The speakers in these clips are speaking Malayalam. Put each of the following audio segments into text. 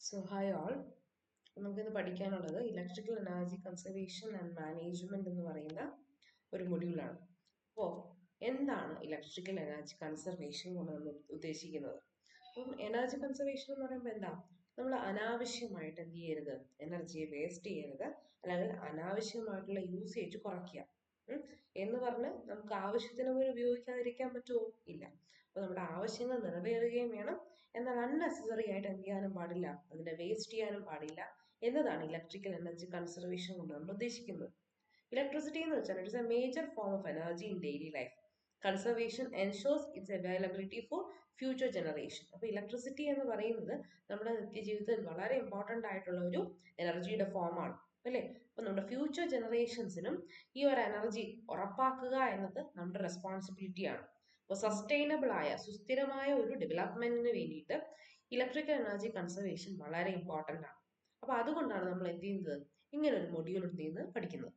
So, hi all. നമുക്കിന്ന് പഠിക്കാനുള്ളത് electrical energy conservation and management എന്ന് പറയുന്ന ഒരു മൊഡ്യൂളാണ്. അപ്പോൾ എന്താണ് ഇലക്ട്രിക്കൽ എനർജി കൺസർവേഷൻ കൊണ്ട് നമ്മൾ ഉദ്ദേശിക്കുന്നത്? അപ്പം എനർജി കൺസർവേഷൻ എന്ന് പറയുമ്പോൾ എന്താ? നമ്മൾ അനാവശ്യമായിട്ട് എന്ത് ചെയ്യരുത്, എനർജിയെ വേസ്റ്റ് ചെയ്യരുത്, അല്ലെങ്കിൽ അനാവശ്യമായിട്ടുള്ള യൂസേജ് കുറയ്ക്കുക. എന്ന് പറഞ്ഞ് നമുക്ക് ആവശ്യത്തിന് പോലും ഉപയോഗിക്കാതിരിക്കാൻ പറ്റുമോ? ഇല്ല. അപ്പൊ നമ്മുടെ ആവശ്യങ്ങൾ നിറവേറുകയും വേണം, എന്നാൽ അൺനെസസറി ആയിട്ട് എന്ത് ചെയ്യാനും പാടില്ല, അതിനെ വേസ്റ്റ് ചെയ്യാനും പാടില്ല എന്നതാണ് ഇലക്ട്രിക്കൽ എനർജി കൺസർവേഷൻ കൊണ്ട് നമ്മൾ ഉദ്ദേശിക്കുന്നത്. ഇലക്ട്രിസിറ്റി എന്ന് വെച്ചാൽ it's a major form of energy in daily life. Conservation ensures its availability for future generation. അപ്പൊ ഇലക്ട്രിസിറ്റി എന്ന് പറയുന്നത് നമ്മുടെ നിത്യജീവിതത്തിൽ വളരെ ഇമ്പോർട്ടൻ്റ് ആയിട്ടുള്ള ഒരു എനർജിയുടെ ഫോമാണ്, അല്ലേ? അപ്പൊ നമ്മുടെ ഫ്യൂച്ചർ ജനറേഷൻസിനും ഈ ഒരു എനർജി ഉറപ്പാക്കുക എന്നത് നമ്മുടെ റെസ്പോൺസിബിലിറ്റിയാണ്. അപ്പോൾ സസ്റ്റൈനബിൾ ആയ സുസ്ഥിരമായ ഒരു ഡെവലപ്മെന്റിന് വേണ്ടിയിട്ട് ഇലക്ട്രിക്കൽ എനർജി കൺസർവേഷൻ വളരെ ഇമ്പോർട്ടൻ്റ് ആണ്. അപ്പൊ അതുകൊണ്ടാണ് നമ്മൾ എന്ത് ചെയ്യുന്നത്, ഇങ്ങനെ ഒരു മൊഡ്യൂൾ എന്ത് ചെയ്യുന്നത് പഠിക്കുന്നത്.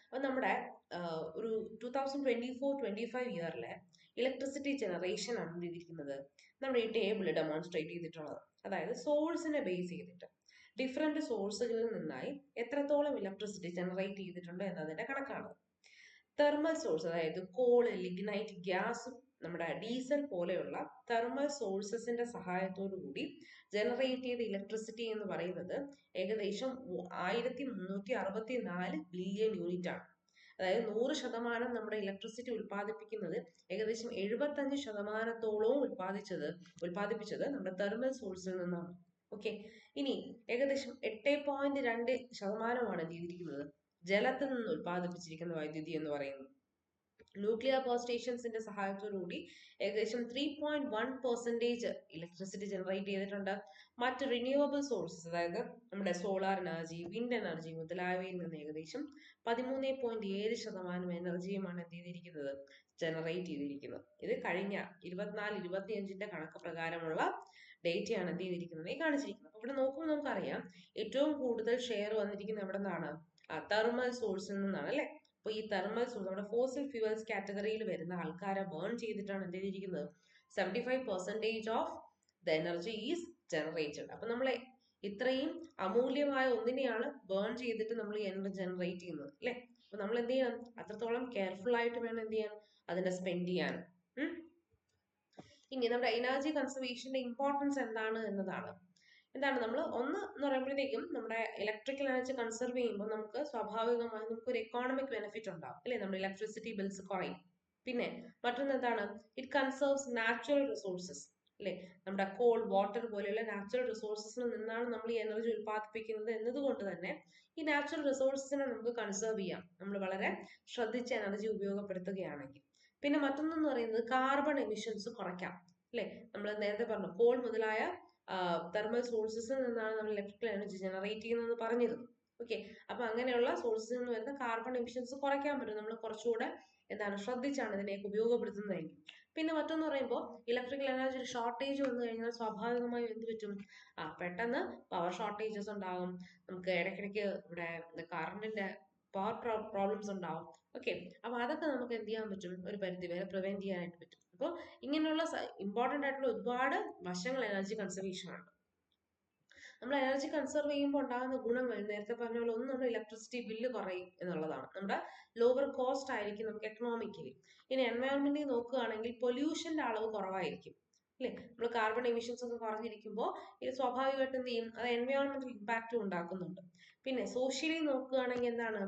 അപ്പൊ നമ്മുടെ ഒരു 2024-25 ഇയറിലെ ഇലക്ട്രിസിറ്റി ജനറേഷൻ ആണ് ചെയ്തിരിക്കുന്നത് നമ്മുടെ ഈ ടേബിൾ ഡെമോൺസ്ട്രേറ്റ് ചെയ്തിട്ടുള്ളത്. അതായത് സോഴ്സിനെ ബേസ് ചെയ്തിട്ട് ഡിഫറെന്റ് സോഴ്സുകളിൽ നിന്നായി എത്രത്തോളം ഇലക്ട്രിസിറ്റി ജനറേറ്റ് ചെയ്തിട്ടുണ്ട് എന്നതിന്റെ കണക്കാണ്. തെർമൽ സോഴ്സ്, അതായത് കോള്, ലിഗ്നൈറ്റ്, ഗ്യാസ്, നമ്മുടെ ഡീസൽ പോലെയുള്ള തെർമൽ സോഴ്സസിന്റെ സഹായത്തോടു കൂടി ജനറേറ്റ് ചെയ്ത ഇലക്ട്രിസിറ്റി എന്ന് പറയുന്നത് ഏകദേശം 1364 ബില്യൺ യൂണിറ്റ് ആണ്. അതായത് 100% നമ്മുടെ ഇലക്ട്രിസിറ്റി ഉൽപ്പാദിപ്പിക്കുന്നത് ഏകദേശം 75%-ഓളവും ഉൽപ്പാദിപ്പിച്ചത് നമ്മുടെ തെർമൽ സോഴ്സിൽ നിന്നാണ്. ഓക്കെ, ഇനി ഏകദേശം 8.2% ചെയ്തിരിക്കുന്നത് ജലത്തിൽ നിന്ന് ഉൽപ്പാദിപ്പിച്ചിരിക്കുന്ന വൈദ്യുതി എന്ന് പറയുന്നത്. ന്യൂക്ലിയർ പവർ സ്റ്റേഷൻസിന്റെ സഹായത്തോടുകൂടി ഏകദേശം 3.1% ഇലക്ട്രിസിറ്റി ജനറേറ്റ് ചെയ്തിട്ടുണ്ട്. മറ്റ് റിന്യൂവബിൾ സോഴ്സസ്, അതായത് നമ്മുടെ സോളാർ എനർജി, വിൻഡ് എനർജി മുതലായവയിൽ നിന്ന് ഏകദേശം 13.7% എനർജിയുമാണ് എന്ത് ചെയ്തിരിക്കുന്നത്, ജനറേറ്റ് ചെയ്തിരിക്കുന്നത്. ഇത് കഴിഞ്ഞ 24-25 കണക്ക് പ്രകാരമുള്ള ഡേറ്റയാണ് എന്ത് ചെയ്തിരിക്കുന്നത്, ഈ കാണിച്ചിരിക്കുന്നത്. അപ്പൊ ഇവിടെ നോക്കുമ്പോൾ നമുക്കറിയാം ഏറ്റവും കൂടുതൽ ഷെയർ വന്നിരിക്കുന്നത് എവിടെ നിന്നാണ്? തെർമൽ സോഴ്സിൽ നിന്നാണ്, അല്ലെ? അപ്പൊ ഈ തെർമൽ സോഴ്സ് നമ്മുടെ ഫോസിൽ ഫ്യൂവൽസ് കാറ്റഗറിയിൽ വരുന്ന ആൾക്കാരെ ബേൺ ചെയ്തിട്ടാണ് എന്ത് ചെയ്തിരിക്കുന്നത്, 75% of the energy is generated. അപ്പൊ നമ്മളെ ഇത്രയും അമൂല്യമായ ഒന്നിനെയാണ് ബേൺ ചെയ്തിട്ട് നമ്മൾ ഈ എനർജി ജനറേറ്റ് ചെയ്യുന്നത്, അല്ലെ? അപ്പൊ നമ്മൾ എന്ത് ചെയ്യണം, അത്രത്തോളം കെയർഫുൾ ആയിട്ട് വേണം എന്ത് ചെയ്യാൻ, അതിനെ സ്പെൻഡ് ചെയ്യാൻ. ഇനി നമ്മുടെ എനർജി കൺസർവേഷന്റെ ഇമ്പോർട്ടൻസ് എന്താണ് എന്നതാണ്. എന്താണ് നമ്മൾ ഒന്ന് എന്ന് പറയുമ്പോഴത്തേക്കും നമ്മുടെ ഇലക്ട്രിക്കൽ എനർജി കൺസർവ് ചെയ്യുമ്പോൾ നമുക്ക് സ്വാഭാവികമായും നമുക്ക് ഒരു എക്കോണമിക് ബെനിഫിറ്റ് ഉണ്ടാവും, അല്ലെ? നമ്മുടെ ഇലക്ട്രിസിറ്റി ബിൽസ് കുറയും. പിന്നെ മറ്റൊന്ന് എന്താണ്, ഇറ്റ് കൺസർവ്സ് നാച്ചുറൽ റിസോഴ്സസ്, അല്ലെ? നമ്മുടെ കോൾ, വാട്ടർ പോലെയുള്ള നാച്ചുറൽ റിസോഴ്സസിൽ നിന്നാണ് നമ്മൾ ഈ എനർജി ഉൽപ്പാദിപ്പിക്കുന്നത് എന്നതുകൊണ്ട് തന്നെ ഈ നാച്ചുറൽ റിസോഴ്സസിനെ നമുക്ക് കൺസർവ് ചെയ്യാം, നമ്മൾ വളരെ ശ്രദ്ധിച്ച് എനർജി ഉപയോഗപ്പെടുത്തുകയാണെങ്കിൽ. പിന്നെ മറ്റൊന്നെന്ന് പറയുന്നത് കാർബൺ എമിഷൻസ് കുറയ്ക്കാം, അല്ലെ? നമ്മൾ നേരത്തെ പറഞ്ഞു കോൾ മുതലായ തെർമൽ സോഴ്സസിൽ നിന്നാണ് നമ്മൾ ഇലക്ട്രിക്കൽ എനർജി ജനറേറ്റ് ചെയ്യുന്നതെന്ന് പറഞ്ഞിരുന്നു. ഓക്കെ, അപ്പൊ അങ്ങനെയുള്ള സോഴ്സസിൽ നിന്ന് വരുന്ന കാർബൺ എമിഷൻസ് കുറയ്ക്കാൻ പറ്റും നമ്മൾ കുറച്ചുകൂടെ എന്താണ് ശ്രദ്ധിച്ചാണ് ഇതിനെയൊക്കെ ഉപയോഗപ്പെടുത്തുന്നതെങ്കിൽ. പിന്നെ മറ്റൊന്ന് പറയുമ്പോൾ ഇലക്ട്രിക്കൽ എനർജി ഷോർട്ടേജ് വന്നു കഴിഞ്ഞാൽ സ്വാഭാവികമായും എന്ത് പറ്റും, പെട്ടെന്ന് പവർ ഷോർട്ടേജസ് ഉണ്ടാകും, നമുക്ക് ഇടയ്ക്കിടയ്ക്ക് ഇവിടെ കറണ്ടിന്റെ പവർ പ്രോബ്ലംസ് ഉണ്ടാവും. ഓക്കെ, അപ്പൊ അതൊക്കെ നമുക്ക് എന്ത് ചെയ്യാൻ പറ്റും, ഒരു പരിധി വരെ പ്രിവെന്റ് ചെയ്യാനായിട്ട് പറ്റും. അപ്പോൾ ഇങ്ങനെയുള്ള ഇമ്പോർട്ടന്റ് ആയിട്ടുള്ള ഒരുപാട് വശങ്ങൾ എനർജി കൺസർവേഷൻ ആണ്. നമ്മൾ എനർജി കൺസർവ് ചെയ്യുമ്പോൾ ഉണ്ടാകുന്ന ഗുണങ്ങൾ നേരത്തെ പറഞ്ഞ പോലെ ഒന്ന്, നമ്മുടെ ഇലക്ട്രിസിറ്റി ബില്ല് കുറയും എന്നുള്ളതാണ്. നമ്മുടെ ലോവർ കോസ്റ്റ് ആയിരിക്കും നമുക്ക് എക്കണോമിക്കലി. ഇനി എൻവയോൺമെന്റിൽ നോക്കുകയാണെങ്കിൽ പൊല്യൂഷന്റെ അളവ് കുറവായിരിക്കും, അല്ലെ? നമ്മൾ കാർബൺ എമിഷൻസ് ഒക്കെ കുറഞ്ഞിരിക്കുമ്പോൾ ഇത് സ്വാഭാവികമായിട്ട് എന്ത് ചെയ്യും, അത് എൻവയോൺമെന്റൽ ഇമ്പാക്റ്റും ഉണ്ടാക്കുന്നുണ്ട്. പിന്നെ സോഷ്യലി നോക്കുകയാണെങ്കിൽ എന്താണ്,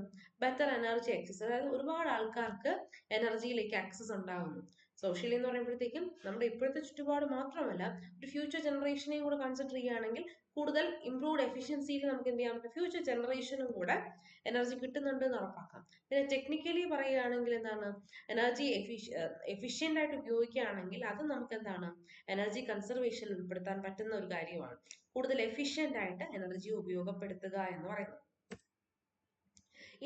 ബെറ്റർ എനർജി ആക്സസ്, അതായത് ഒരുപാട് ആൾക്കാർക്ക് എനർജിയിലേക്ക് ആക്സസ് ഉണ്ടാകുന്നു. സോഷ്യലി എന്ന് പറയുമ്പോഴത്തേക്കും നമ്മുടെ ഇപ്പോഴത്തെ ചുറ്റുപാട് മാത്രമല്ല ഒരു ഫ്യൂച്ചർ ജനറേഷനെയും കൂടെ കൺസിഡർ ചെയ്യുകയാണെങ്കിൽ കൂടുതൽ ഇംപ്രൂവ്ഡ് എഫിഷ്യൻസിയിൽ നമുക്ക് എന്ത് ചെയ്യാൻ പറ്റും, ഫ്യൂച്ചർ ജനറേഷനും കൂടെ എനർജി കിട്ടുന്നുണ്ട് എന്ന് ഉറപ്പാക്കാം. പിന്നെ ടെക്നിക്കലി പറയുകയാണെങ്കിൽ എന്താണ്, എനർജി എഫിഷ്യന്റ് ആയിട്ട് ഉപയോഗിക്കുകയാണെങ്കിൽ അത് നമുക്ക് എന്താണ് എനർജി കൺസർവേഷനിൽ ഉൾപ്പെടുത്താൻ പറ്റുന്ന ഒരു കാര്യമാണ്. കൂടുതൽ എഫിഷ്യന്റ് ആയിട്ട് എനർജി ഉപയോഗപ്പെടുത്തുക എന്ന് പറയുന്നത്.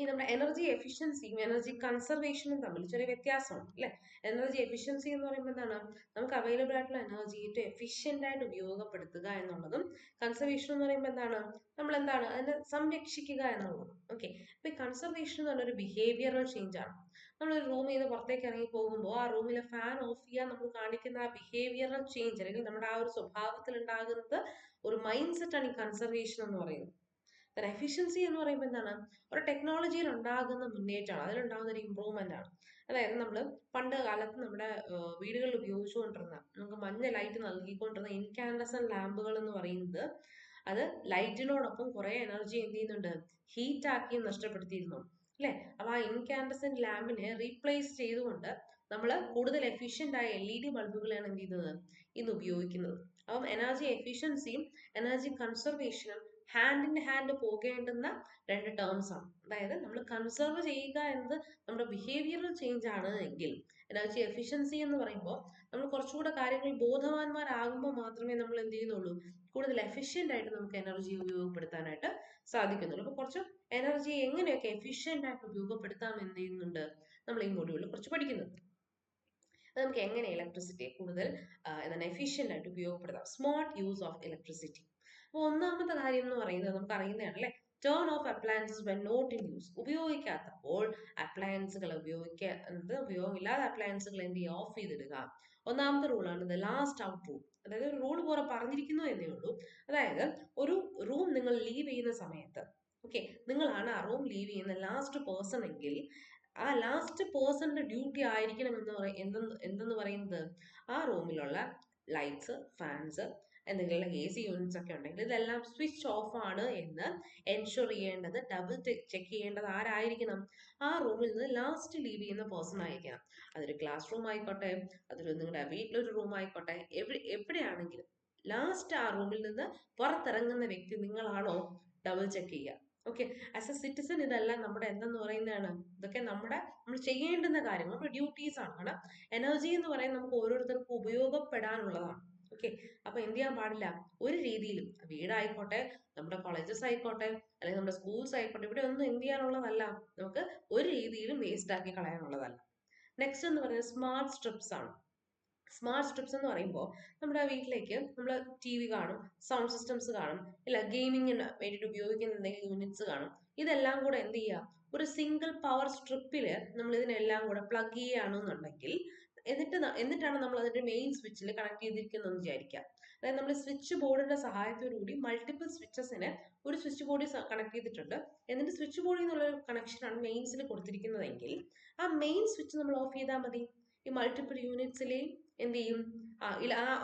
ഈ നമ്മുടെ എനർജി എഫിഷ്യൻസിയും എനർജി കൺസർവേഷനും തമ്മിൽ ചെറിയ വ്യത്യാസമുണ്ട്, അല്ലെ? എനർജി എഫിഷ്യൻസി എന്ന് പറയുമ്പോൾ എന്താണ്, നമുക്ക് അവൈലബിൾ ആയിട്ടുള്ള എനർജി ഏറ്റവും എഫിഷ്യന്റ് ആയിട്ട് ഉപയോഗപ്പെടുത്തുക എന്നുള്ളതും, കൺസർവേഷൻ എന്ന് പറയുമ്പോൾ എന്താണ്, നമ്മൾ എന്താണ് അതിനെ സംരക്ഷിക്കുക എന്നുള്ളതും. ഓക്കെ, അപ്പൊ ഈ കൺസർവേഷൻ എന്ന് പറഞ്ഞ ഒരു ബിഹേവിയറൽ ചേഞ്ച് ആണ്. നമ്മളൊരു റൂമിൽ നിന്ന് പുറത്തേക്ക് ഇറങ്ങി പോകുമ്പോൾ ആ റൂമിലെ ഫാൻ ഓഫ് ചെയ്യാൻ നമ്മൾ കാണിക്കുന്ന ആ ബിഹേവിയറൽ ചേഞ്ച് അല്ലെങ്കിൽ നമ്മുടെ ആ ഒരു സ്വഭാവത്തിൽ ഉണ്ടാകുന്നത് ഒരു മൈൻഡ് സെറ്റ് ആണ് ഈ കൺസർവേഷൻ എന്ന് പറയുന്നത്. എഫിഷ്യൻസി എന്ന് പറയുമ്പോൾ എന്താണ്, ഒരു ടെക്നോളജിയിൽ ഉണ്ടാകുന്ന മുന്നേറ്റമാണ്, അതിലുണ്ടാകുന്ന ഒരു ഇമ്പ്രൂവ്മെന്റ് ആണ്. അതായത് നമ്മൾ പണ്ട് കാലത്ത് നമ്മുടെ വീടുകളിൽ ഉപയോഗിച്ചുകൊണ്ടിരുന്ന നമുക്ക് മഞ്ഞ ലൈറ്റ് നൽകിക്കൊണ്ടിരുന്ന ഇൻകാൻഡസൻ ലാമ്പുകൾ എന്ന് പറയുന്നത് അത് ലൈറ്റിനോടൊപ്പം കുറെ എനർജി എന്ത് ചെയ്യുന്നുണ്ട്, ഹീറ്റ് ആക്കി നഷ്ടപ്പെടുത്തിയിരുന്നു അല്ലെ. അപ്പൊ ആ ഇൻകാൻഡസൻ ലാമ്പിനെ റീപ്ലേസ് ചെയ്തുകൊണ്ട് നമ്മൾ കൂടുതൽ എഫിഷ്യന്റ് ആയ LED ബൾബുകളാണ് എന്ത് ചെയ്യുന്നത് ഇന്ന് ഉപയോഗിക്കുന്നത്. അപ്പം എനർജി എഫിഷ്യൻസിയും എനർജി കൺസർവേഷനും ഹാൻഡ് ഇൻ ഹാൻഡ് പോകേണ്ടുന്ന രണ്ട് ടേംസ് ആണ്. അതായത് നമ്മൾ കൺസർവ് ചെയ്യുക എന്നത് നമ്മുടെ ബിഹേവിയറൽ ചേഞ്ച് ആണ് എങ്കിൽ, എനർജി എഫിഷ്യൻസി എന്ന് പറയുമ്പോൾ നമ്മൾ കുറച്ചുകൂടെ കാര്യങ്ങൾ ബോധവാന്മാരാകുമ്പോൾ മാത്രമേ നമ്മൾ എന്ത് ചെയ്യുന്നുള്ളൂ, കൂടുതൽ എഫിഷ്യന്റ് ആയിട്ട് നമുക്ക് എനർജി ഉപയോഗപ്പെടുത്താനായിട്ട് സാധിക്കുന്നുള്ളൂ. അപ്പൊ കുറച്ച് എനർജി എങ്ങനെയൊക്കെ എഫിഷ്യന്റ് ആയിട്ട് ഉപയോഗപ്പെടുത്താം എന്ന് ചെയ്യുന്നുണ്ട് നമ്മൾ ഈ മൊഡ്യൂളിൽ കുറച്ച് പഠിക്കുന്നുണ്ട്. അത് നമുക്ക് എങ്ങനെ ഇലക്ട്രിസിറ്റിയെ കൂടുതൽ എന്താണ് എഫിഷ്യന്റ് ആയിട്ട് ഉപയോഗപ്പെടുത്താം, സ്മാർട്ട് യൂസ് ഓഫ് ഇലക്ട്രിസിറ്റി. അപ്പോൾ ഒന്നാമത്തെ കാര്യം എന്ന് പറയുന്നത് നമുക്ക് അറിയുന്നതാണ് അല്ലെ, turn off appliances when not in use. ഉപയോഗിക്കാത്തപ്പോൾ അപ്ലയൻസുകൾ ഉപയോഗമില്ലാതെ അപ്ലയൻസുകൾ എന്ത് ചെയ്യുക, ഓഫ് ചെയ്തിടുക. ഒന്നാമത്തെ റൂളാണ് ദ ലാസ്റ്റ് ഔട്ട് റൂൾ. അതായത് ഒരു റൂൾ പോലെ പറഞ്ഞിരിക്കുന്നു എന്നേ ഉള്ളൂ. അതായത് ഒരു റൂം നിങ്ങൾ ലീവ് ചെയ്യുന്ന സമയത്ത്, ഓക്കെ, നിങ്ങളാണ് ആ റൂം ലീവ് ചെയ്യുന്ന ലാസ്റ്റ് പേഴ്സൺ എങ്കിൽ ആ ലാസ്റ്റ് പേഴ്സന്റെ ഡ്യൂട്ടി ആയിരിക്കണം എന്തെന്ന് പറയുന്നത്, ആ റൂമിലുള്ള ലൈറ്റ്സ്, ഫാൻസ്, എന്തെങ്കിലും AC യൂണിറ്റ്സ് ഒക്കെ ഉണ്ടെങ്കിൽ ഇതെല്ലാം സ്വിച്ച് ഓഫ് ആണ് എന്ന് എൻഷുർ ചെയ്യേണ്ടത്, ഡബിൾ ചെക്ക് ചെയ്യേണ്ടത് ആരായിരിക്കണം, ആ റൂമിൽ നിന്ന് ലാസ്റ്റ് ലീവ് ചെയ്യുന്ന പേഴ്സൺ ആയിരിക്കണം. അതൊരു ക്ലാസ് റൂം ആയിക്കോട്ടെ, അതൊരു നിങ്ങളുടെ വീട്ടിലൊരു റൂം ആയിക്കോട്ടെ, എവിടെയാണെങ്കിലും ലാസ്റ്റ് ആ റൂമിൽ നിന്ന് പുറത്തിറങ്ങുന്ന വ്യക്തി നിങ്ങളാണോ, ഡബിൾ ചെക്ക് ചെയ്യുക. ഓക്കെ, ആസ് എ സിറ്റിസൺ ഇതെല്ലാം നമ്മുടെ എന്തെന്ന് പറയുന്നതാണ്, ഇതൊക്കെ നമ്മൾ ചെയ്യേണ്ടുന്ന കാര്യങ്ങൾ, നമ്മുടെ ഡ്യൂട്ടീസ് ആണ്. കാരണം എനർജി എന്ന് പറയുന്നത് നമുക്ക് ഓരോരുത്തർക്കും ഉപയോഗപ്പെടാനുള്ളതാണ്. ഓക്കെ, അപ്പൊ എന്ത് ചെയ്യാൻ പാടില്ല, ഒരു രീതിയിലും വീടായിക്കോട്ടെ, നമ്മുടെ കോളേജസ് ആയിക്കോട്ടെ, അല്ലെങ്കിൽ നമ്മുടെ സ്കൂൾസ് ആയിക്കോട്ടെ, ഇവിടെ ഒന്നും എന്ത് ചെയ്യാനുള്ളതല്ല, നമുക്ക് ഒരു രീതിയിലും വേസ്റ്റ് ആക്കി കളയാനുള്ളതല്ല. നെക്സ്റ്റ് എന്ന് പറയുന്നത് സ്മാർട്ട് സ്ട്രിപ്സ് ആണ്. സ്മാർട്ട് സ്ട്രിപ്സ് എന്ന് പറയുമ്പോൾ നമ്മുടെ വീട്ടിലേക്ക് നമ്മൾ TV കാണും, സൗണ്ട് സിസ്റ്റംസ് കാണും, ഇല്ല ഗെയിമിങ്ങിന് വേണ്ടിയിട്ട് ഉപയോഗിക്കുന്ന എന്തെങ്കിലും യൂണിറ്റ്സ് കാണും. ഇതെല്ലാം കൂടെ എന്ത് ചെയ്യുക, ഒരു സിംഗിൾ പവർ സ്ട്രിപ്പിൽ നമ്മൾ ഇതിനെല്ലാം കൂടെ പ്ലഗ് ചെയ്യുകയാണെന്നുണ്ടെങ്കിൽ എന്നിട്ടാണ് നമ്മൾ അതിന്റെ മെയിൻ സ്വിച്ചിൽ കണക്ട് ചെയ്തിരിക്കുന്നതെന്ന് വിചാരിക്കുക. അതായത് നമ്മൾ സ്വിച്ച് ബോർഡിന്റെ സഹായത്തോടു കൂടി മൾട്ടിപ്പിൾ സ്വിച്ചസിനെ ഒരു സ്വിച്ച് ബോർഡിൽ കണക്ട് ചെയ്തിട്ടുണ്ട്. എന്നിട്ട് സ്വിച്ച് ബോർഡിൽ നിന്നുള്ള കണക്ഷനാണ് മെയിൻസിൽ കൊടുത്തിരിക്കുന്നതെങ്കിൽ ആ മെയിൻ സ്വിച്ച് നമ്മൾ ഓഫ് ചെയ്താൽ മതി. ഈ മൾട്ടിപ്പിൾ യൂണിറ്റ്സിലെയും എന്ത് ചെയ്യും,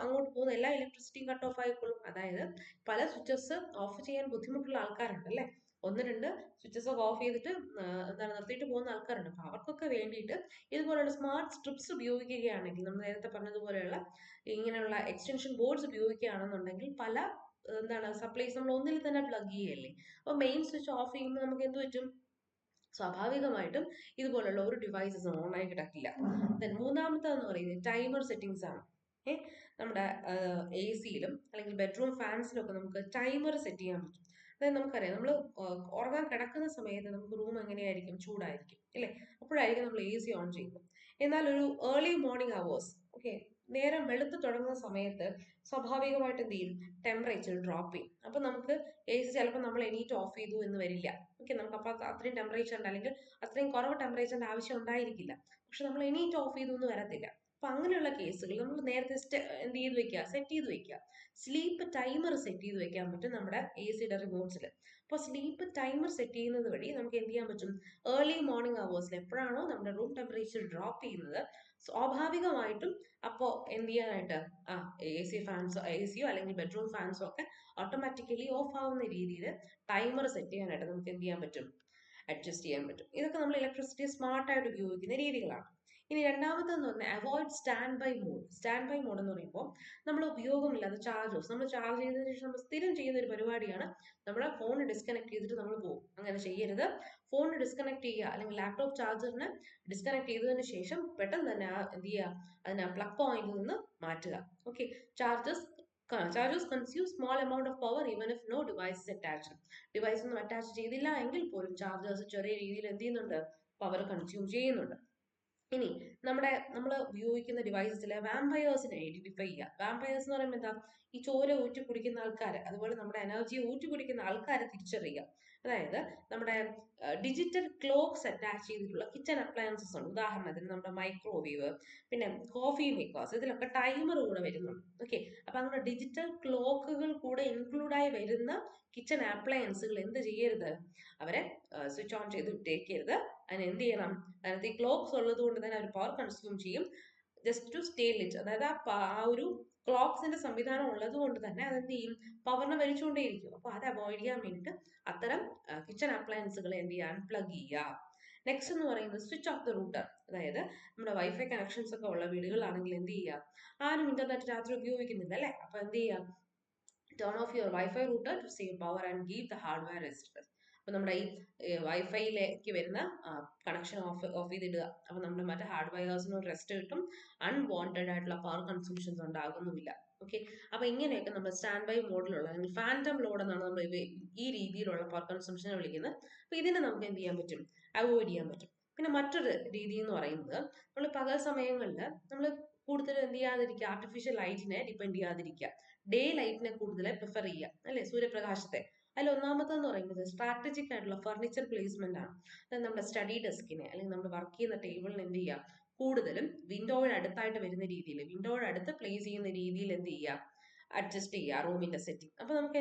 അങ്ങോട്ട് പോകുന്ന എല്ലാ ഇലക്ട്രിസിറ്റിയും കട്ട് ഓഫ് ആയിക്കോളും. അതായത് പല സ്വിച്ചസ് ഓഫ് ചെയ്യാൻ ബുദ്ധിമുട്ടുള്ള ആൾക്കാരുണ്ട് അല്ലെ, 1-2 സ്വിച്ചസ് ഒക്കെ ഓഫ് ചെയ്തിട്ട് നിർത്തിയിട്ട് പോകുന്ന ആൾക്കാരുണ്ട്. അപ്പൊ അവർക്കൊക്കെ വേണ്ടിയിട്ട് ഇതുപോലുള്ള സ്മാർട്ട് സ്ട്രിപ്സ് ഉപയോഗിക്കുകയാണെങ്കിൽ, നമ്മൾ നേരത്തെ പറഞ്ഞതുപോലെയുള്ള ഇങ്ങനെയുള്ള എക്സ്റ്റൻഷൻ ബോർഡ്സ് ഉപയോഗിക്കുകയാണെന്നുണ്ടെങ്കിൽ പല സപ്ലൈസ് നമ്മൾ ഒന്നിൽ തന്നെ പ്ലഗ് ചെയ്യല്ലേ. അപ്പൊ മെയിൻ സ്വിച്ച് ഓഫ് ചെയ്യുമ്പോൾ നമുക്ക് എന്ത് പറ്റും, സ്വാഭാവികമായിട്ടും ഇതുപോലുള്ള ഒരു ഡിവൈസസ് ഓൺ ആയി കിടക്കില്ല. ദെൻ മൂന്നാമത്തെന്ന് പറയുന്നത് ടൈമർ സെറ്റിംഗ്സ് ആണ്. നമ്മുടെ AC-യിലും അല്ലെങ്കിൽ ബെഡ്റൂം ഫാൻസിലും ഒക്കെ നമുക്ക് ടൈമർ സെറ്റ് ചെയ്യാൻ പറ്റും. അതായത് നമുക്കറിയാം, നമ്മൾ ഉറങ്ങാൻ കിടക്കുന്ന സമയത്ത് നമുക്ക് റൂം എങ്ങനെയായിരിക്കും, ചൂടായിരിക്കും അല്ലേ, അപ്പോഴായിരിക്കും നമ്മൾ AC ഓൺ ചെയ്യുന്നത്. എന്നാൽ ഒരു ഏർലി മോർണിംഗ് അവേഴ്സ്, ഓക്കെ, നേരം വെളുത്ത് തുടങ്ങുന്ന സമയത്ത് സ്വാഭാവികമായിട്ട് എന്ത് ചെയ്യും, ടെമ്പറേച്ചർ ഡ്രോപ്പ് ചെയ്യും. അപ്പൊ നമുക്ക് AC ചിലപ്പോൾ നമ്മൾ എണീറ്റ് ഓഫ് ചെയ്തു എന്ന് വരില്ല. ഓക്കെ, നമുക്ക് അപ്പോൾ അത്രയും ടെമ്പറേച്ചറിന്റെ അല്ലെങ്കിൽ അത്രയും കുറവ് ടെമ്പറേച്ചറിന്റെ ആവശ്യം ഉണ്ടായിരിക്കില്ല. പക്ഷെ നമ്മൾ എണീറ്റ് ഓഫ് ചെയ്തു എന്ന് വരത്തില്ല. അപ്പൊ അങ്ങനെയുള്ള കേസുകൾ നമ്മൾ നേരത്തെ എന്ത് ചെയ്ത് വെക്കുക, സെറ്റ് ചെയ്ത് വെക്കുക. സ്ലീപ്പ് ടൈമർ സെറ്റ് ചെയ്ത് വെക്കാൻ പറ്റും നമ്മുടെ AC-യുടെ റിമോട്ട്സിൽ. അപ്പൊ സ്ലീപ്പ് ടൈമർ സെറ്റ് ചെയ്യുന്നത് വഴി നമുക്ക് എന്ത് ചെയ്യാൻ പറ്റും, ഏർലി മോർണിംഗ് അവേഴ്സിൽ എപ്പോഴാണോ നമ്മുടെ റൂം ടെമ്പറേച്ചർ ഡ്രോപ്പ് ചെയ്യുന്നത്, സ്വാഭാവികമായിട്ടും അപ്പോൾ എന്ത് ചെയ്യാനായിട്ട് AC-യോ അല്ലെങ്കിൽ ബെഡ്റൂം ഫാൻസോ ഒക്കെ ഓട്ടോമാറ്റിക്കലി ഓഫ് ആവുന്ന രീതിയിൽ ടൈമർ സെറ്റ് ചെയ്യാനായിട്ട് നമുക്ക് എന്ത് ചെയ്യാൻ പറ്റും, അഡ്ജസ്റ്റ് ചെയ്യാൻ പറ്റും. ഇതൊക്കെ നമ്മൾ ഇലക്ട്രിസിറ്റി സ്മാർട്ടായിട്ട് ഉപയോഗിക്കുന്ന രീതികളാണ്. ഇനി രണ്ടാമത്തെന്ന് പറഞ്ഞാൽ avoid stand by mode. Stand by mode എന്ന് പറയുമ്പോൾ നമ്മൾ ഉപയോഗമില്ലാതെ നമ്മൾ ചാർജ് ചെയ്തതിനു ശേഷം നമ്മൾ സ്ഥിരം ചെയ്യുന്ന ഒരു പരിപാടിയാണ് നമ്മുടെ ഫോൺ ഡിസ്കണക്ട് ചെയ്തിട്ട് നമ്മൾ പോകും. അങ്ങനെ ചെയ്യരുത്. ഫോൺ ഡിസ്കണക്ട് ചെയ്യുക അല്ലെങ്കിൽ ലാപ്ടോപ്പ് ചാർജറിനെ ഡിസ്കണക്ട് ചെയ്തതിനു ശേഷം പെട്ടെന്ന് തന്നെ എന്ത് ചെയ്യുക, അതിനെ പ്ലഗ് പോയിന്റിൽ നിന്ന് മാറ്റുക. Okay, chargers consume small amount of power even if no device attached. Device ഒന്നും അറ്റാച്ച് ചെയ്തില്ല എങ്കിൽ പോലും ചാർജേഴ്സ് ചെറിയ രീതിയിൽ എന്ത് ചെയ്യുന്നുണ്ട്, പവർ കൺസ്യൂം ചെയ്യുന്നുണ്ട്. ഇനി നമ്മൾ ഉപയോഗിക്കുന്ന ഡിവൈസസിലെ വാമ്പയേഴ്സിനെ ഐഡന്റിഫൈ ചെയ്യുക. വാമ്പയേഴ്സ് എന്ന് പറയുമ്പോൾ എന്താ, ഈ ചോര ഊറ്റി കുടിക്കുന്ന ആൾക്കാർ, അതുപോലെ നമ്മുടെ എനർജിയെ ഊറ്റി കുടിക്കുന്ന ആൾക്കാരെ തിരിച്ചറിയുക. അതായത് നമ്മുടെ ഡിജിറ്റൽ ക്ലോക്സ് അറ്റാച്ച് ചെയ്തിട്ടുള്ള കിച്ചൺ അപ്ലയൻസസ് ഉണ്ട്. ഉദാഹരണത്തിന് നമ്മുടെ മൈക്രോവേവ്, പിന്നെ കോഫി മേക്കേഴ്സ്, ഇതിലൊക്കെ ടൈമർ കൂടെ വരുന്നുണ്ട്. ഓക്കെ, അപ്പൊ അങ്ങനെ ഡിജിറ്റൽ ക്ലോക്കുകൾ കൂടെ ഇൻക്ലൂഡായി വരുന്ന കിച്ചൺ അപ്ലയൻസുകൾ എന്ത് ചെയ്യരുത്, അവരെ സ്വിച്ച് ഓൺ ചെയ്ത് വിട്ടേക്കരുത്. അതിന് എന്ത് ചെയ്യണം, അതിനകത്ത് ഈ ക്ലോക്സ് ഉള്ളത് കൊണ്ട് തന്നെ അവർ പവർ കൺസ്യൂം ചെയ്യും. ജസ്റ്റ് ടു സ്റ്റേ ലിറ്റ്, അതായത് ആ ഒരു ക്ലോക്സിന്റെ സംവിധാനം ഉള്ളത് കൊണ്ട് തന്നെ അതെന്ത് ചെയ്യും, പവറിനെ വലിച്ചുകൊണ്ടേയിരിക്കും. അപ്പൊ അത് അവോയ്ഡ് ചെയ്യാൻ വേണ്ടിയിട്ട് അത്തരം കിച്ചൺ അപ്ലയൻസുകൾ എന്ത് ചെയ്യുക, അൺപ്ലഗ് ചെയ്യുക. നെക്സ്റ്റ് എന്ന് പറയുന്നത് സ്വിച്ച് ഓഫ് ദ റൂട്ടർ. അതായത് നമ്മുടെ വൈഫൈ കണക്ഷൻസ് ഒക്കെ ഉള്ള വീടുകളാണെങ്കിൽ എന്ത് ചെയ്യുക, ആരും ഇന്റർനെറ്റ് രാത്രി ഉപയോഗിക്കുന്നില്ല അല്ലെ, അപ്പൊ എന്ത് ചെയ്യുക, turn off your wifi router to save power and give the hardware rest. അപ്പൊ നമ്മുടെ ഈ വൈഫൈയിലേക്ക് വരുന്ന കണക്ഷൻ ഓഫ് ചെയ്തിടുക. അപ്പൊ നമ്മുടെ മറ്റേ ഹാർഡ്വെയർസിന് ഒരു റെസ്റ്റ് കിട്ടും, അൺവാണ്ടഡ് ആയിട്ടുള്ള പവർ കൺസ്യൂംഷൻസ് ഉണ്ടാകുന്നുമില്ല. ഓക്കെ, അപ്പൊ ഇങ്ങനെയൊക്കെ നമ്മൾ സ്റ്റാൻഡ് ബൈ മോഡിലുള്ള അല്ലെങ്കിൽ ഫാൻറ്റം ലോഡ് എന്നാണ് നമ്മൾ ഈ രീതിയിലുള്ള പവർ കൺസ്യൂംഷനെ വിളിക്കുന്നത്. അപ്പൊ ഇതിനെ നമുക്ക് എന്ത് ചെയ്യാൻ പറ്റും, അവോയ്ഡ് ചെയ്യാൻ പറ്റും. പിന്നെ മറ്റൊരു രീതി എന്ന് പറയുന്നത്, നമ്മൾ പകൽ സമയങ്ങളിൽ നമ്മൾ കൂടുതൽ എന്ത് ചെയ്യാതിരിക്കുക, ആർട്ടിഫിഷ്യൽ ലൈറ്റിനെ ഡിപ്പെൻഡ് ചെയ്യാതിരിക്കുക, ഡേ ലൈറ്റിനെ കൂടുതൽ പ്രിഫർ ചെയ്യുക അല്ലെ, സൂര്യപ്രകാശത്തെ. അതിൽ ഒന്നാമത്തെന്ന് പറയുന്നത് സ്ട്രാറ്റജിക് ആയിട്ടുള്ള ഫർണിച്ചർ പ്ലേസ്മെന്റ് ആണ്. അതായത് നമ്മുടെ സ്റ്റഡി ഡെസ്കിനെ അല്ലെങ്കിൽ നമ്മൾ വർക്ക് ചെയ്യുന്ന ടേബിളിന് എന്ത് ചെയ്യുക, കൂടുതലും വിൻഡോയുടെ അടുത്തായിട്ട് വരുന്ന രീതിയിൽ, വിൻഡോയുടെ അടുത്ത് പ്ലേസ് ചെയ്യുന്ന രീതിയിൽ എന്ത് ചെയ്യുക, അഡ്ജസ്റ്റ് ചെയ്യുക റൂമിന്റെ സെറ്റിംഗ്. അപ്പൊ നമുക്ക്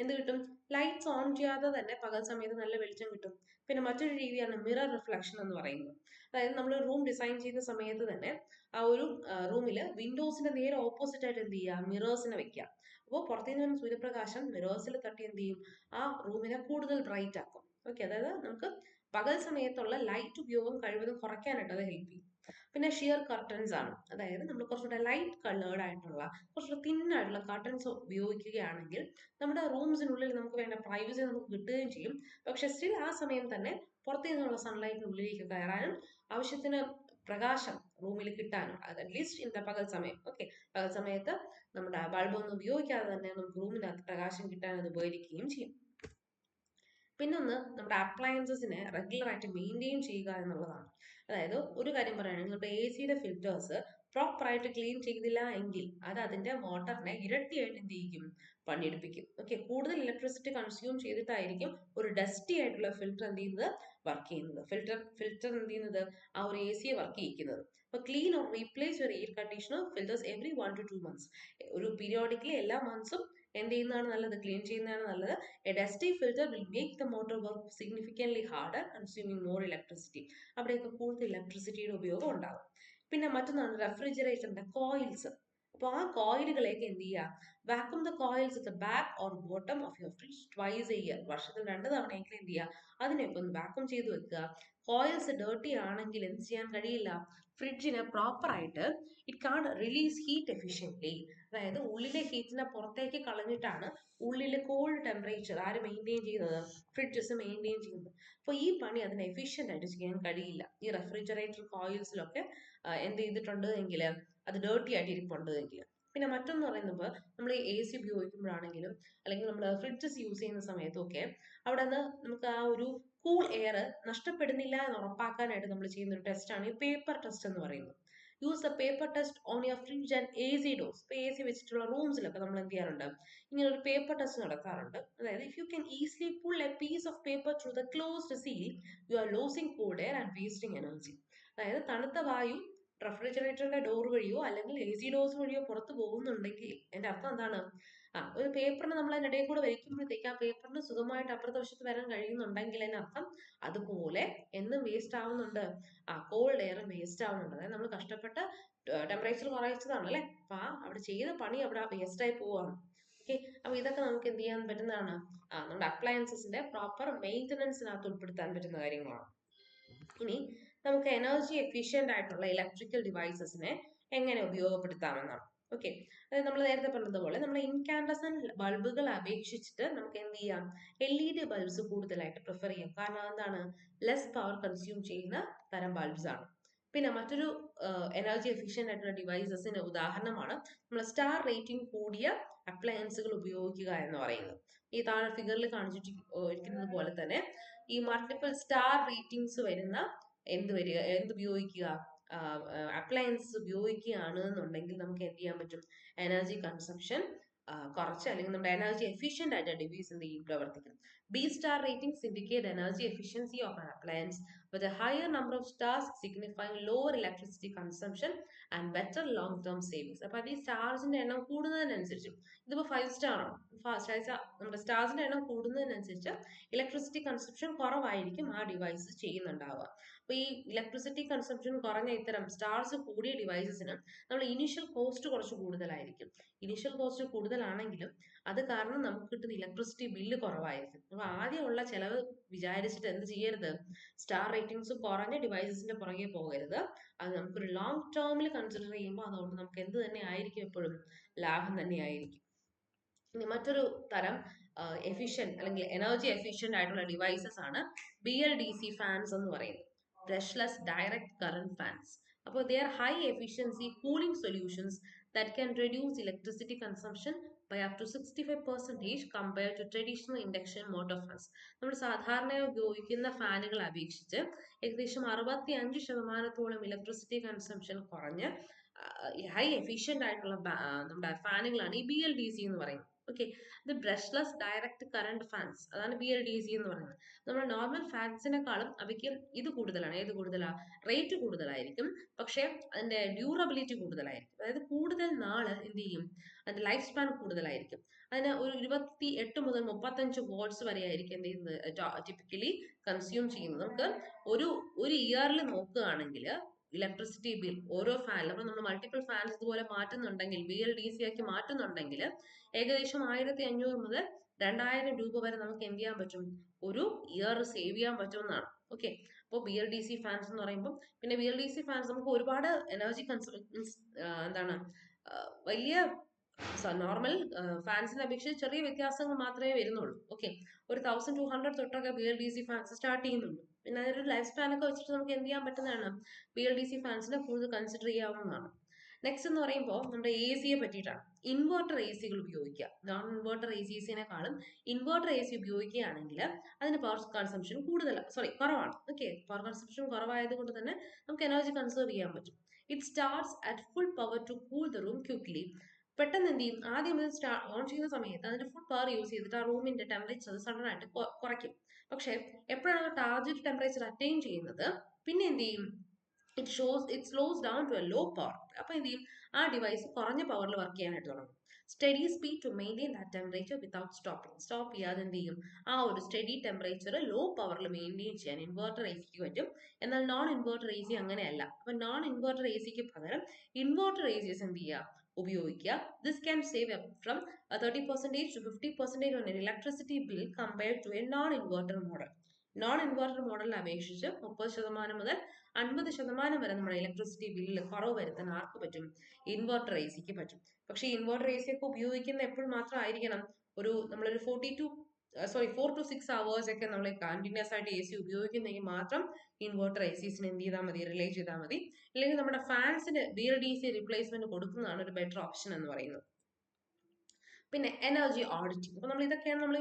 എന്ത് കിട്ടും, ലൈറ്റ്സ് ഓൺ ചെയ്യാതെ തന്നെ പകൽ സമയത്ത് നല്ല വെളിച്ചം കിട്ടും. പിന്നെ മറ്റൊരു രീതിയാണ് മിറർ റിഫ്ലക്ഷൻ എന്ന് പറയുന്നത്. അതായത് നമ്മൾ റൂം ഡിസൈൻ ചെയ്യുന്ന സമയത്ത് തന്നെ ആ ഒരു റൂമിൽ വിൻഡോസിന്റെ നേരെ ഓപ്പോസിറ്റ് ആയിട്ട് എന്ത് ചെയ്യുക, മിറേഴ്സിനെ വെക്കുക. അപ്പോൾ പുറത്തുനിന്ന് വരുന്ന സൂര്യപ്രകാശം മിറേഴ്സിൽ തട്ടി എന്ത് ചെയ്യും, ആ റൂമിനെ കൂടുതൽ ബ്രൈറ്റ് ആക്കും. ഓക്കെ, അതായത് നമുക്ക് പകൽ സമയത്തുള്ള ലൈറ്റ് ഉപയോഗം കഴിവതും കുറയ്ക്കാനായിട്ട് അത് ഹെൽപ്പ് ചെയ്യും. പിന്നെ ഷിയർ കർട്ടൻസ് ആണ്. അതായത് നമ്മൾ കുറച്ചുകൂടെ ലൈറ്റ് കളേർഡ് ആയിട്ടുള്ള കുറച്ചുകൂടെ തിന്നായിട്ടുള്ള കർട്ടൻസ് ഉപയോഗിക്കുകയാണെങ്കിൽ നമ്മുടെ റൂംസിനുള്ളിൽ നമുക്ക് വേണ്ട പ്രൈവസി നമുക്ക് കിട്ടുകയും ചെയ്യും. പക്ഷെ സ്റ്റിൽ ആ സമയം തന്നെ പുറത്തു നിന്നുള്ള സൺലൈറ്റിനുള്ളിലേക്ക് കയറാനും ആവശ്യത്തിന് പ്രകാശം റൂമിൽ കിട്ടാനും, അത് അറ്റ്ലീസ്റ്റ് ഇന്നത്തെ പകൽ സമയം. ഓക്കെ, പകൽ സമയത്ത് നമ്മുടെ ബൾബൊന്നും ഉപയോഗിക്കാതെ തന്നെ നമുക്ക് റൂമിനകത്ത് പ്രകാശം കിട്ടാൻ അത് ഉപകരിക്കുകയും ചെയ്യും. പിന്നൊന്ന് നമ്മുടെ അപ്ലയൻസസിനെ റെഗുലർ ആയിട്ട് മെയിൻറ്റെയിൻ ചെയ്യുക എന്നുള്ളതാണ്. അതായത് ഒരു കാര്യം പറയുകയാണെങ്കിൽ നമ്മുടെ എ സിയുടെ ഫിൽറ്റേഴ്സ് പ്രോപ്പറായിട്ട് ക്ലീൻ ചെയ്തില്ല എങ്കിൽ അത് അതിന്റെ മോട്ടറിനെ ഇരട്ടിയായിട്ട് എന്ത് ചെയ്യും, പണിയെടുപ്പിക്കും. ഓക്കെ, കൂടുതൽ ഇലക്ട്രിസിറ്റി കൺസ്യൂം ചെയ്തിട്ടായിരിക്കും ഒരു ഡസ്റ്റി ആയിട്ടുള്ള ഫിൽറ്റർ എന്ത് ചെയ്യുന്നത്, വർക്ക് ചെയ്യുന്നത്. ഫിൽറ്റർ എന്ത് ചെയ്യുന്നത്, ആ ഒരു എ സിയെ വർക്ക് ചെയ്യിക്കുന്നത്. അപ്പൊ clean or replace your air conditioner filters every 1 to 2 months. ഒരു പീരിയോഡിക്കലി എല്ലാ മന്ത്സും എന്ത് ചെയ്യുന്നതാണ് നല്ലത്, ക്ലീൻ ചെയ്യുന്നതാണ് നല്ലത്. A dusty filter will make the motor work significantly harder, consuming more electricity. അവിടെയൊക്കെ കൂടുതൽ ഇലക്ട്രിസിറ്റിയുടെ ഉപയോഗം ഉണ്ടാകും. പിന്നെ മറ്റൊന്നാണ് റെഫ്രിജറേറ്ററിന്റെ കോയിൽസ്. അപ്പോൾ ആ കോയിലുകളെയൊക്കെ എന്ത് ചെയ്യുക, vacuum the coils at the back or bottom of your fridge twice A year. വർഷത്തിൽ 2 തവണയെങ്കിലും എന്ത് ചെയ്യുക, അതിനെയൊക്കെ ഒന്ന് വാക്യൂം ചെയ്ത് വെക്കുക. കോയിൽസ് ഡേർട്ടി ആണെങ്കിൽ എന്ത് ചെയ്യാൻ കഴിയില്ല, ഫ്രിഡ്ജിന് പ്രോപ്പറായിട്ട് it can release heat efficiently. അതായത് ഉള്ളിലെ ഹീറ്റിനെ പുറത്തേക്ക് കളഞ്ഞിട്ടാണ് ഉള്ളിലെ കോൾഡ് ടെമ്പറേച്ചർ ആര് മെയിൻറ്റെയിൻ ചെയ്യുന്നത്, ഫ്രിഡ്ജസ് മെയിൻറ്റെയിൻ ചെയ്യുന്നത്. അപ്പോൾ ഈ പണി അതിന് എഫിഷ്യൻ്റ് ആയിട്ട് ചെയ്യാൻ കഴിയില്ല. ഈ റെഫ്രിജറേറ്റർ കോയിൽസിലൊക്കെ എന്ത് ചെയ്തിട്ടുണ്ട് എങ്കിൽ, അത് ഡേർട്ടി ആയിട്ട് ഇരിപ്പുണ്ട് എങ്കിൽ. പിന്നെ മറ്റൊന്ന് പറയുന്നത്, നമ്മൾ എ സി ഉപയോഗിക്കുമ്പോഴാണെങ്കിലും അല്ലെങ്കിൽ നമ്മൾ ഫ്രിഡ്ജസ് യൂസ് ചെയ്യുന്ന സമയത്തൊക്കെ അവിടെ നിന്ന് നമുക്ക് ആ ഒരു കൂൾ എയർ നഷ്ടപ്പെടുന്നില്ല എന്ന് ഉറപ്പാക്കാനായിട്ട് നമ്മൾ ചെയ്യുന്ന ഒരു ടെസ്റ്റാണ് ഈ പേപ്പർ ടെസ്റ്റ് എന്ന് പറയുന്നത്. Use the paper test on your fridge and A C dose. ഇപ്പോൾ എ സി വെച്ചിട്ടുള്ള റൂംസിലൊക്കെ നമ്മൾ എന്ത് ചെയ്യാറുണ്ട്, ഇങ്ങനെ ഒരു പേപ്പർ ടെസ്റ്റ് നടത്താറുണ്ട്. അതായത് if you can easily pull a piece of paper through the closed seal, you are losing cold air and wasting energy. അതായത് തണുത്ത വായു റെഫ്രിജറേറ്ററിന്റെ ഡോർ വഴിയോ അല്ലെങ്കിൽ എ സി ഡോസ് വഴിയോ പുറത്ത് പോകുന്നുണ്ടെങ്കിൽ എന്റെ അർത്ഥം എന്താണ്, ഒരു പേപ്പറിന് നമ്മൾ അതിന്റെ ഇടയിൽ കൂടെ വലിക്കുമ്പോഴത്തേക്ക് ആ പേപ്പറിന് സുഖമായിട്ട് അപ്പുറത്തെ വശത്ത് വരാൻ കഴിയുന്നുണ്ടെങ്കിൽ അതിനർത്ഥം അതുപോലെ എന്നും വേസ്റ്റ് ആവുന്നുണ്ട്, കോൾഡ് എയർ വേസ്റ്റ് ആവുന്നുണ്ട്. അതായത് നമ്മൾ കഷ്ടപ്പെട്ട് ടെമ്പറേച്ചർ കുറയിച്ചതാണ് അല്ലെ, അപ്പൊ അവിടെ ചെയ്ത പണി അവിടെ വേസ്റ്റ് ആയി പോവാണ്. ഓക്കെ, അപ്പൊ ഇതൊക്കെ നമുക്ക് എന്ത് ചെയ്യാൻ പറ്റുന്നതാണ്, നമ്മുടെ അപ്ലയൻസസിന്റെ പ്രോപ്പർ മെയിൻ്റനൻസിനകത്ത് ഉൾപ്പെടുത്താൻ പറ്റുന്ന കാര്യങ്ങളാണ്. ഇനി നമുക്ക് എനർജി എഫിഷ്യന്റ് ആയിട്ടുള്ള ഇലക്ട്രിക്കൽ ഡിവൈസസിനെ എങ്ങനെ ഉപയോഗപ്പെടുത്താമെന്നാണ്. ഓക്കെ, അതായത് നമ്മൾ നേരത്തെ പറഞ്ഞതുപോലെ നമ്മൾ ഇൻകാൻഡസന്റ് ബൾബുകൾ അപേക്ഷിച്ചിട്ട് നമുക്ക് എന്ത് ചെയ്യാം, LED ബൾബ്സ് കൂടുതലായിട്ട് പ്രിഫർ ചെയ്യാം. കാരണം എന്താണ്, ലെസ് പവർ കൺസ്യൂം ചെയ്യുന്ന തരം ബൾബ്സ് ആണ്. പിന്നെ മറ്റൊരു എനർജി എഫിഷ്യന്റ് ആയിട്ടുള്ള ഡിവൈസസിന് ഉദാഹരണമാണ് നമ്മൾ സ്റ്റാർ റേറ്റിംഗ് കൂടിയ അപ്ലയൻസുകൾ ഉപയോഗിക്കുക എന്ന് പറയുന്നത്. ഈ താഴെ ഫിഗറിൽ കാണിച്ചിരിക്കുന്നത് പോലെ തന്നെ ഈ മൾട്ടിപ്പിൾ സ്റ്റാർ റേറ്റിംഗ്സ് വരുന്ന എന്ത് ഉപയോഗിക്കുക, അപ്ലയൻസ് ഉപയോഗിക്കുകയാണ് എന്നുണ്ടെങ്കിൽ നമുക്ക് എന്ത് ചെയ്യാൻ പറ്റും, എനർജി കൺസംഷൻ കുറച്ച് അല്ലെങ്കിൽ നമ്മുടെ എനർജി എഫിഷ്യന്റ് ആയിട്ട് ഡിവൈസ് എന്ത് ചെയ്യും പ്രവർത്തിക്കും. B star ratings indicate energy efficiency of an appliance with a higher number of stars signifying lower electricity consumption and better long term savings. അപ്പൊ അത് ഈ സ്റ്റാർസിന്റെ എണ്ണം കൂടുന്നതിനനുസരിച്ച്, ഇതിപ്പോ 5 സ്റ്റാർ ആണ്, നമ്മുടെ സ്റ്റാർസിന്റെ എണ്ണം കൂടുന്നതിനനുസരിച്ച് ഇലക്ട്രിസിറ്റി കൺസപ്ഷൻ കുറവായിരിക്കും ആ ഡിവൈസ് ചെയ്യുന്നുണ്ടാവുക. അപ്പൊ ഈ ഇലക്ട്രിസിറ്റി കൺസപ്ഷൻ കുറഞ്ഞ ഇത്തരം സ്റ്റാർസ് കൂടിയ ഡിവൈസസിന് നമ്മൾ ഇനീഷ്യൽ കോസ്റ്റ് കുറച്ച് കൂടുതലായിരിക്കും. ഇനീഷ്യൽ കോസ്റ്റ് കൂടുതലാണെങ്കിലും അത് കാരണം നമുക്ക് കിട്ടുന്ന ഇലക്ട്രിസിറ്റി ബില്ല് കുറവായിരിക്കും. അപ്പൊ ആദ്യമുള്ള ചെലവ് വിചാരിച്ചിട്ട് എന്ത് ചെയ്യരുത്, സ്റ്റാർ റേറ്റിംഗ്സ് കുറഞ്ഞ ഡിവൈസസിന്റെ പുറകെ പോകരുത്. അത് നമുക്കൊരു ലോങ് ടേമിൽ കൺസിഡർ ചെയ്യുമ്പോൾ അതുകൊണ്ട് നമുക്ക് എന്ത് തന്നെ ആയിരിക്കും, എപ്പോഴും ലാഭം തന്നെയായിരിക്കും. ഇനി മറ്റൊരു തരം എഫിഷ്യന്റ് അല്ലെങ്കിൽ എനർജി എഫിഷ്യന്റ് ആയിട്ടുള്ള ഡിവൈസസ് ആണ് BLDC ഫാൻസ് എന്ന് പറയുന്നത്, ബ്രഷ്ലെസ് ഡയറക്റ്റ് കറന്റ് ഫാൻസ്. അപ്പോൾ they are high efficiency cooling solutions that can reduce electricity consumption by up to 65% compared to traditional induction motor fans. നമ്മൾ സാധാരണ ഉപയോഗിക്കുന്ന ഫാനുകൾ അപേക്ഷിച്ച് ഏകദേശം 65% ഇലക്ട്രിസിറ്റി കൺസംഷൻ കുറഞ്ഞ് ഹൈ എഫിഷ്യന്റ് ആയിട്ടുള്ള നമ്മുടെ ഫാനുകളാണ് ഈ BLDC എന്ന് പറയുന്നത്. ഓക്കെ, ഇത് ബ്രഷ്ലെസ് ഡയറക്റ്റ് കറന്റ് ഫാൻസ്, അതാണ് BLDC എന്ന് പറയുന്നത്. നമ്മുടെ നോർമൽ ഫാൻസിനെക്കാളും അവയ്ക്ക് ഇത് കൂടുതലാണ്. ഏത് കൂടുതലാ? റേറ്റ് കൂടുതലായിരിക്കും, പക്ഷെ അതിന്റെ ഡ്യൂറബിലിറ്റി കൂടുതലായിരിക്കും. അതായത് കൂടുതൽ നാള് എന്ത് ചെയ്യും, അതിന്റെ ലൈഫ് സ്പാൻ കൂടുതലായിരിക്കും. അതിന് ഒരു 28 മുതൽ 35 വാട്ട്സ് വരെ ആയിരിക്കും എന്ത് ചെയ്യുന്നത് ടിപ്പിക്കലി കൺസ്യൂം ചെയ്യുന്നത്. നമുക്ക് ഒരു ഇയറിൽ നോക്കുകയാണെങ്കിൽ ഇലക്ട്രിസിറ്റി ബിൽ ഓരോ ഫാനിലും, അപ്പൊ നമ്മൾ മൾട്ടിപ്പിൾ ഫാൻസ് ഇതുപോലെ മാറ്റുന്നുണ്ടെങ്കിൽ, BLDC ആക്കി മാറ്റുന്നുണ്ടെങ്കിൽ ഏകദേശം 1500 മുതൽ 2000 രൂപ വരെ നമുക്ക് എന്ത് ചെയ്യാൻ പറ്റും, ഒരു ഇയർ സേവ് ചെയ്യാൻ പറ്റുമെന്നാണ്. ഓക്കെ, അപ്പോൾ BLDC ഫാൻസ് എന്ന് പറയുമ്പോൾ, പിന്നെ BLDC ഫാൻസ് നമുക്ക് ഒരുപാട് എനർജി എന്താണ് വലിയ നോർമൽ ഫാൻസിനെ അപേക്ഷിച്ച് ചെറിയ വ്യത്യാസങ്ങൾ മാത്രമേ വരുന്നുള്ളൂ. ഓക്കെ, ഒരു 1200 തൊട്ടൊക്കെ BLDC ഫാൻസ് സ്റ്റാർട്ട് ചെയ്യുന്നുണ്ട്. പിന്നെ അതൊരു ലൈഫ് സ്പാൻ ഒക്കെ വെച്ചിട്ട് നമുക്ക് എന്ത് ചെയ്യാൻ പറ്റുന്നതാണ്, BLDC ഫാൻസിനെ കൂടുതൽ കൺസിഡർ ചെയ്യാവുന്നതാണ്. നെക്സ്റ്റ് എന്ന് പറയുമ്പോൾ നമ്മുടെ AC യെ പറ്റിയിട്ടാണ്. ഇൻവെർട്ടർ ACകൾ ഉപയോഗിക്കുക. നോൺ ഇൻവെർട്ടർ ACസിനെക്കാളും ഇൻവെർട്ടർ AC ഉപയോഗിക്കുകയാണെങ്കിൽ അതിന് പവർ കൺസംഷൻ കുറവാണ്. ഓക്കെ, പവർ കൺസംഷൻ കുറവായതുകൊണ്ട് തന്നെ നമുക്ക് എനർജി കൺസേർവ് ചെയ്യാൻ പറ്റും. It starts at full power to cool the room quickly. പെട്ടെന്ന് എന്ത് ചെയ്യും, ആദ്യം ഇത് ഓൺ ചെയ്യുന്ന സമയത്ത് അതിന്റെ ഫുൾ പവർ യൂസ് ചെയ്തിട്ട് ആ റൂമിന്റെ ടെമ്പറേച്ചർ സഡൻ ആയിട്ട് കുറയ്ക്കും. പക്ഷെ എപ്പോഴാണ് ടാർഗറ്റ് ടെമ്പറേച്ചർ അറ്റൈൻ ചെയ്യുന്നത്, പിന്നെ എന്ത് ചെയ്യും, it slows down to a low power. അപ്പൊ എന്ത് ചെയ്യും, ആ ഡിവൈസ് കുറഞ്ഞ പവറിൽ വർക്ക് ചെയ്യാനായിട്ട് തുടങ്ങും. Steady speed to maintain that temperature without stop ചെയ്യാതെ എന്ത് ചെയ്യും, ആ ഒരു സ്റ്റഡി ടെമ്പറേച്ചർ ലോ പവറിൽ മെയിൻറ്റെയിൻ ചെയ്യാൻ ഇൻവെർട്ടർ ACക്ക് പറ്റും. എന്നാൽ നോൺ ഇൻവെർട്ടർ AC അങ്ങനെയല്ല. അപ്പൊ നോൺ ഇൻവെർട്ടർ ACക്ക് പകരം ഇൻവെർട്ടർ ACs എന്ത് ചെയ്യുക, ഉപയോഗിക്കുക. This can save from 30% to 50% on an electricity bill compared to a non inverter model. Non inverter മോഡലിനെ അപേക്ഷിച്ച് 30% മുതൽ 50% വരെ നമ്മുടെ ഇലക്ട്രിസിറ്റി ബില്ലിൽ കുറവ് വരുത്താൻ ആർക്ക് പറ്റും, ഇൻവെർട്ടർ ACക്ക് പറ്റും. പക്ഷേ ഇൻവെർട്ടർ AC ഒക്കെ ഉപയോഗിക്കുന്ന എപ്പോഴും മാത്രമായിരിക്കണം, നമ്മളൊരു 4 to 6 hours ഒക്കെ നമ്മൾ കണ്ടിന്യൂസ് ആയിട്ട് AC ഉപയോഗിക്കുന്നെങ്കിൽ മാത്രം ഇൻവെർട്ടർ ACസിന് എന്ത് ചെയ്താൽ മതി, റിലേ ചെയ്താൽ മതി. അല്ലെങ്കിൽ നമ്മുടെ ഫാൻസിന് BLDC റീപ്ലേസ്മെന്റ് കൊടുക്കുന്നതാണ് ഒരു ബെറ്റർ ഓപ്ഷൻ എന്ന് പറയുന്നത്. പിന്നെ എനർജി ഓഡിറ്റിംഗ്. അപ്പൊ നമ്മൾ ഇതൊക്കെയാണ് നമ്മൾ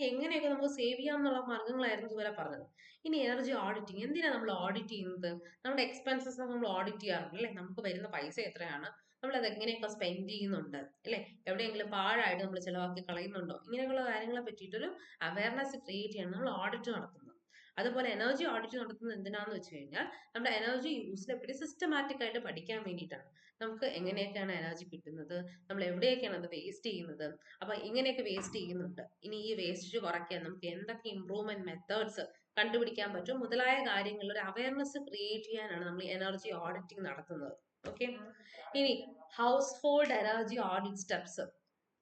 എങ്ങനെയൊക്കെ നമുക്ക് സേവ് ചെയ്യാം എന്നുള്ള മാർഗ്ഗങ്ങളായിരുന്നു ഇതുവരെ പറഞ്ഞത്. ഇനി എനർജി ഓഡിറ്റിംഗ്, എന്തിനാണ് നമ്മൾ ഓഡിറ്റ് ചെയ്യുന്നത്? നമ്മുടെ എക്സ്പെൻസസ് നമ്മൾ ഓഡിറ്റ് ചെയ്യാറുണ്ട് അല്ലെ, നമുക്ക് വരുന്ന പൈസ എത്രയാണ്, നമ്മൾ അത് എങ്ങനെയൊക്കെ സ്പെൻഡ് ചെയ്യുന്നുണ്ട് അല്ലെ, എവിടെയെങ്കിലും പാഴായിട്ട് നമ്മൾ ചിലവാക്കി കളയുന്നുണ്ടോ, ഇങ്ങനെയുള്ള കാര്യങ്ങളെ പറ്റിയിട്ടൊരു അവയർനെസ് ക്രിയേറ്റ് ചെയ്യണം നമ്മൾ ഓഡിറ്റ് നടത്തുന്നത്. അതുപോലെ എനർജി ഓഡിറ്റ് നടത്തുന്നത് എന്തിനാന്ന് വെച്ച് കഴിഞ്ഞാൽ നമ്മുടെ എനർജി യൂസിനെ പറ്റി സിസ്റ്റമാറ്റിക് ആയിട്ട് പഠിക്കാൻ വേണ്ടിയിട്ടാണ്. നമുക്ക് എങ്ങനെയൊക്കെയാണ് എനർജി കിട്ടുന്നത്, നമ്മൾ എവിടെയൊക്കെയാണ് അത് വേസ്റ്റ് ചെയ്യുന്നത്, അപ്പൊ ഇങ്ങനെയൊക്കെ വേസ്റ്റ് ചെയ്യുന്നുണ്ട്, ഇനി ഈ വേസ്റ്റ് കുറയ്ക്കാൻ നമുക്ക് എന്തൊക്കെ ഇംപ്രൂവ്മെന്റ് മെത്തേഡ്സ് കണ്ടുപിടിക്കാൻ പറ്റും മുതലായ കാര്യങ്ങളിൽ ഒരു അവയർനെസ് ക്രിയേറ്റ് ചെയ്യാനാണ് നമ്മൾ എനർജി ഓഡിറ്റിംഗ് നടത്തുന്നത്. ഓക്കെ, ഇനി house hold energy audit steps.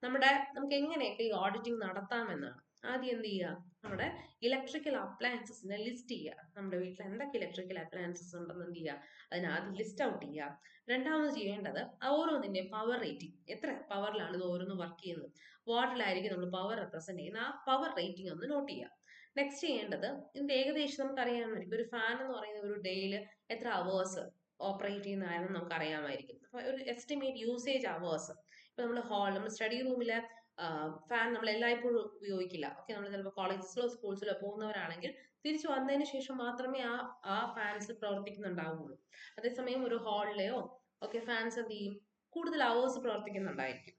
നമുക്ക് എങ്ങനെയൊക്കെ ഈ ഓഡിറ്റിംഗ് നടത്താമെന്നാണ്. ആദ്യം എന്ത് ചെയ്യുക, നമ്മുടെ ഇലക്ട്രിക്കൽ അപ്ലയൻസസിനെ ലിസ്റ്റ് ചെയ്യുക. നമ്മുടെ വീട്ടിൽ എന്തൊക്കെ ഇലക്ട്രിക്കൽ അപ്ലയൻസസ് ഉണ്ടെന്ന് എന്ത് ചെയ്യുക, അതിന് ആദ്യം ലിസ്റ്റ് ഔട്ട് ചെയ്യുക. രണ്ടാമത് ചെയ്യേണ്ടത് ഓരോന്നിന്റെ പവർ റേറ്റിംഗ്, എത്ര പവറിലാണ് ഇത് ഓരോന്ന് വർക്ക് ചെയ്യുന്നത്, വാട്ടിലായിരിക്കും നമ്മൾ പവർ റെപ്രസെന്റ് ചെയ്യുന്ന, ആ പവർ റേറ്റിംഗ് ഒന്ന് നോട്ട് ചെയ്യുക. നെക്സ്റ്റ് ചെയ്യേണ്ടത്, ഇതിന്റെ ഏകദേശം നമുക്ക് അറിയാമായിരിക്കും, ഒരു ഫാൻ എന്ന് പറയുന്ന ഒരു ഡേയിൽ എത്ര അവേഴ്സ് ഓപ്പറേറ്റ് ചെയ്യുന്നതാണെന്ന് നമുക്ക് അറിയാമായിരിക്കും. അപ്പൊ ഒരു എസ്റ്റിമേറ്റ് യൂസേജ് അവേഴ്സ്. ഇപ്പൊ നമ്മൾ സ്റ്റഡി റൂമിലെ ഫാൻ നമ്മൾ എല്ലായ്പ്പോഴും ഉപയോഗിക്കില്ല. ഓക്കെ, നമ്മൾ ചിലപ്പോൾ കോളേജസിലോ സ്കൂൾസിലോ പോകുന്നവരാണെങ്കിൽ തിരിച്ചു വന്നതിന് ശേഷം മാത്രമേ ആ ഫാൻസ് പ്രവർത്തിക്കുന്നുണ്ടാവുള്ളൂ. അതേസമയം ഒരു ഹാളിലെയോ ഒക്കെ ഫാൻസ് എന്ത് ചെയ്യും, കൂടുതൽ അവേഴ്സ് പ്രവർത്തിക്കുന്നുണ്ടായിരിക്കും.